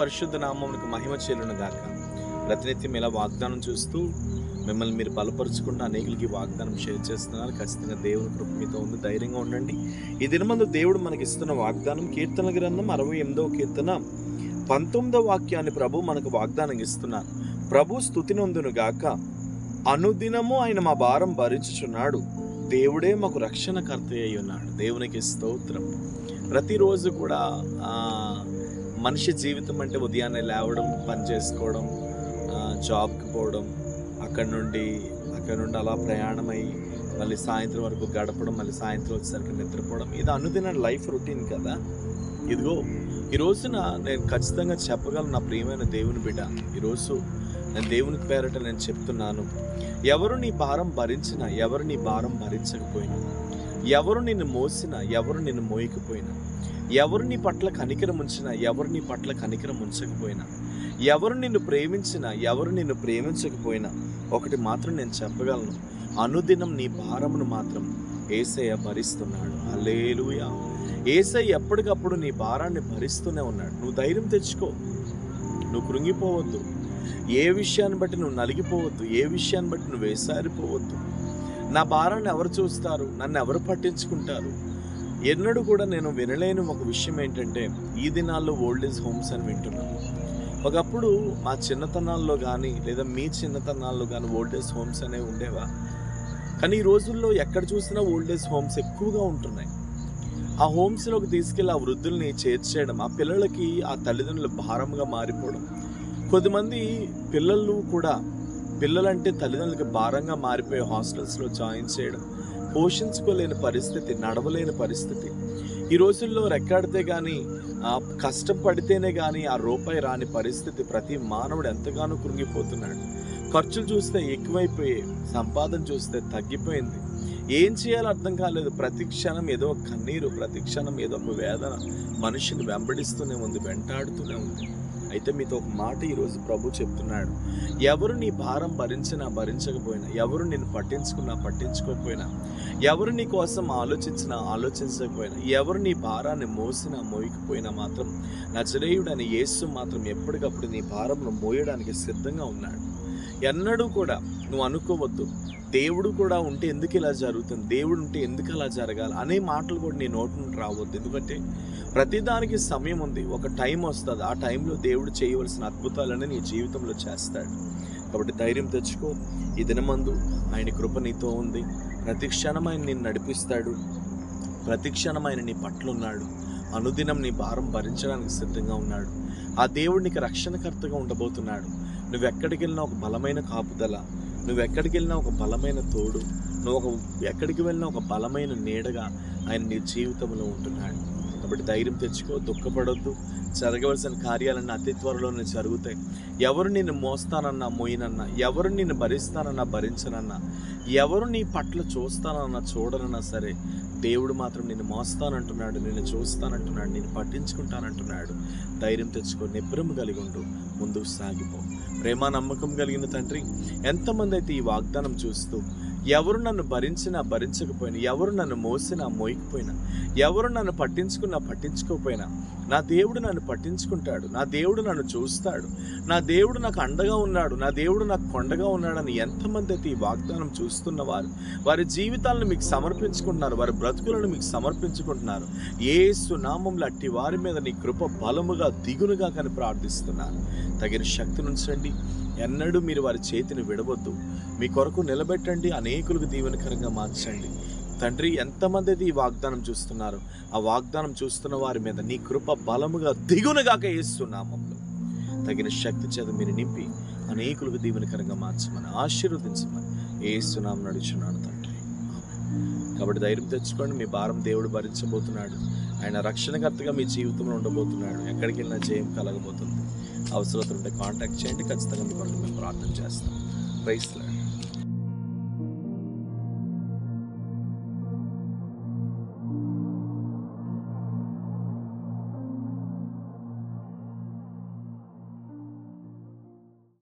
పరిశుద్ధ నామమునకు మహిమ చెల్లును గాక. ప్రతినిత్యం ఇలా వాగ్దానం చూస్తూ మిమ్మల్ని మీరు బలపరుచుకుంటూ అనేకులకి వాగ్దానం షేర్ చేస్తున్నారు. ఖచ్చితంగా దేవుని కృప మీతో ఉంది. ధైర్యంగా ఉండండి. ఈ దినమందు దేవుడు మనకి ఇస్తున్న వాగ్దానం కీర్తన గ్రంథం 68వ కీర్తన 19వ వాక్యాన్ని ప్రభు మనకు వాగ్దానం ఇస్తున్నారు. ప్రభు స్తుతి నొందును గాక. అనుదినము ఆయన మా భారం భరించుచున్నాడు. దేవుడే మాకు రక్షణకర్త అయి ఉన్నాడు. దేవునికి స్తోత్రం. ప్రతిరోజు కూడా మనిషి జీవితం అంటే ఉదయాన్నే లేవడం, పని చేసుకోవడం, జాబ్కి పోవడం, అక్కడ నుండి అలా ప్రయాణమై మళ్ళీ సాయంత్రం వరకు గడపడం, మళ్ళీ సాయంత్రం వచ్చేసరికి నిద్రపోవడం, ఇది అనుదిన లైఫ్ రొటీన్ కదా. ఇదిగో ఈ రోజున నేను ఖచ్చితంగా చెప్పగలను, నా ప్రియమైన దేవుని బిడ్డ, ఈరోజు నేను దేవుని పేరట నేను చెప్తున్నాను, ఎవరు నీ భారం భరించినా, ఎవరు నీ భారం భరించకపోయినా, ఎవరు నిన్ను మోసినా, ఎవరు నిన్ను మోయకపోయినా, ఎవరు నీ పట్ల కనికరం ఉంచినా, ఎవరు నీ పట్ల కనికరం ఉంచకపోయినా, ఎవరు నిన్ను ప్రేమించినా, ఎవరు నిన్ను ప్రేమించకపోయినా, ఒకటి మాత్రం నేను చెప్పగలను, అనుదినం నీ భారమును మాత్రం యేసయ్య భరిస్తున్నాడు. హల్లెలూయా. యేసయ్య ఎప్పటికప్పుడు నీ భారాన్ని భరిస్తూనే ఉన్నాడు. నువ్వు ధైర్యం తెచ్చుకో, నువ్వు కృంగిపోవద్దు, ఏ విషయాన్ని బట్టి నువ్వు నలిగిపోవద్దు, ఏ విషయాన్ని బట్టి నువ్వు వేసారిపోవద్దు. నా భారాన్ని ఎవరు చూస్తారు, నన్ను ఎవరు పట్టించుకుంటారు? ఎన్నడూ కూడా నేను వినలేని ఒక విషయం ఏంటంటే, ఈ దినాల్లో ఓల్డ్ ఏజ్ హోమ్స్ అని వింటున్నాను. ఒకప్పుడు మా చిన్నతనాల్లో కానీ లేదా మీ చిన్నతనాల్లో కానీ ఓల్డ్ ఏజ్ హోమ్స్ అనేవి ఉండేవా? కానీ ఈ రోజుల్లో ఎక్కడ చూసినా ఓల్డ్ ఏజ్ హోమ్స్ ఎక్కువగా ఉంటున్నాయి. ఆ హోమ్స్లోకి తీసుకెళ్ళి ఆ వృద్ధుల్ని చేర్చేయడం, ఆ పిల్లలకి ఆ తల్లిదండ్రులు భారంగా మారిపోవడం. కొద్దిమంది పిల్లలంటే తల్లిదండ్రులకి భారంగా మారిపోయి హాస్టల్స్లో జాయిన్ చేయడం, పోషించుకోలేని పరిస్థితి, నడవలేని పరిస్థితి. ఈ రోజుల్లో రెక్కాడితే కానీ, కష్టం పడితేనే కానీ ఆ రూపాయి రాని పరిస్థితి. ప్రతి మానవుడు ఎంతగానో కృంగిపోతున్నాడు. ఖర్చులు చూస్తే ఎక్కువైపోయాయి, సంపాదన చూస్తే తగ్గిపోయింది. ఏం చేయాలో అర్థం కాలేదు. ప్రతి క్షణం ఏదో ఒక కన్నీరు, ప్రతి క్షణం ఏదో ఒక వేదన మనిషిని వెంబడిస్తూనే ఉంది, వెంటాడుతూనే ఉంది. అయితే మీతో ఒక మాట ఈరోజు ప్రభు చెప్తున్నాడు, ఎవరు నీ భారం భరించినా భరించకపోయినా, ఎవరు నిన్ను పట్టించుకోకపోయినా, ఎవరు నీ కోసం ఆలోచించకపోయినా, ఎవరు నీ భారాన్ని మోసినా మోయకపోయినా మాత్రం నజరేయుడని యేసు మాత్రం ఎప్పటికప్పుడు నీ భారంను మోయడానికి సిద్ధంగా ఉన్నాడు. ఎన్నడూ కూడా నువ్వు అనుకోవద్దు, దేవుడు కూడా ఉంటే ఎందుకు ఇలా జరుగుతుంది, దేవుడు ఉంటే ఎందుకు అలా జరగాలి అనే మాటలు కూడా నీ నోటి నుండి రావద్దు. ఎందుకంటే ప్రతిదానికి సమయం ఉంది, ఒక టైం వస్తుంది. ఆ టైంలో దేవుడు చేయవలసిన అద్భుతాలని నీ జీవితంలో చేస్తాడు. కాబట్టి ధైర్యం తెచ్చుకో. ఈ దినమందు ఆయన కృప నీతో ఉంది. ప్రతి క్షణం ఆయన నిన్ను నడిపిస్తాడు, ప్రతి క్షణం ఆయన నీ పట్ల ఉన్నాడు. అనుదినం నీ భారం భరించడానికి సిద్ధంగా ఉన్నాడు. ఆ దేవుడు నీకు రక్షణకర్తగా ఉండబోతున్నాడు. నువ్వెక్కడికి వెళ్ళినా ఒక బలమైన కాపుదల, నువ్వెక్కడికి వెళ్ళినా ఒక బలమైన తోడు, ఎక్కడికి వెళ్ళినా ఒక బలమైన నీడగా ఆయన నీ జీవితంలో ఉంటున్నాడు. కాబట్టి ధైర్యం తెచ్చుకో, దుఃఖపడొద్దు. జరగవలసిన కార్యాలన్నీ అతి త్వరలోనే జరుగుతాయి. ఎవరు నిన్ను మోస్తానన్నా మోయినన్నా, ఎవరు నిన్ను భరిస్తానన్నా భరించనన్నా, ఎవరు నీ పట్ల చూస్తానన్నా చూడనన్నా సరే, దేవుడు మాత్రం నిన్ను మోస్తానంటున్నాడు, నిన్ను చూస్తానంటున్నాడు, నిన్ను పట్టించుకుంటానంటున్నాడు. ధైర్యం తెచ్చుకో, నిబ్బరం కలిగి ఉండు, ముందుకు సాగిపో. ప్రేమ నమ్మకం కలిగిన తండ్రి, ఎంతమంది అయితే ఈ వాగ్దానం చూస్తూ, ఎవరు నన్ను భరించినా భరించకపోయినా, ఎవరు నన్ను మోసినా మోయకపోయినా, ఎవరు నన్ను పట్టించుకోకపోయినా, నా దేవుడు నన్ను పట్టించుకుంటాడు, నా దేవుడు నన్ను చూస్తాడు, నా దేవుడు నాకు అండగా ఉన్నాడు, నా దేవుడు నాకు కొండగా ఉన్నాడని ఎంతమంది అయితే ఈ వాగ్దానం చూస్తున్నవారు వారి జీవితాలను మీకు సమర్పించుకుంటున్నారు, వారి బ్రతుకులను మీకు సమర్పించుకుంటున్నారు. యేసు నామములో అట్టి వారి మీద నీ కృప బలముగా దిగునుగా కని ప్రార్థిస్తున్నాను. తగిన శక్తి నుంచండి. ఎన్నడూ మీరు వారి చేతిని విడవద్దు. మీ కొరకు నిలబెట్టండి, అనేకులకు దీవెనకరంగా మార్చండి. తండ్రి, ఎంతమంది అయితే ఈ వాగ్దానం చూస్తున్నారు, ఆ వాగ్దానం చూస్తున్న వారి మీద నీ కృప బలముగా దిగునుగాక యేసు నామములో. తగిన శక్తి చేత మీరు నింపి అనేకులకు దీవెనకరంగా మార్చమని, ఆశీర్వదించమని యేసు నామములో అడుగుచున్నాను తండ్రి. కాబట్టి ధైర్యం తెచ్చుకోండి. మీ భారం దేవుడు భరించబోతున్నాడు. ఆయన రక్షణకర్తగా మీ జీవితంలో ఉండబోతున్నాడు. ఎక్కడికి వెళ్ళినా జయం కలగబోతుంది. అవసరత ఉంటే కాంటాక్ట్ చేయండి. ఖచ్చితంగా మీ కొరకు మేము ప్రార్థన చేస్తాం. Praise lord.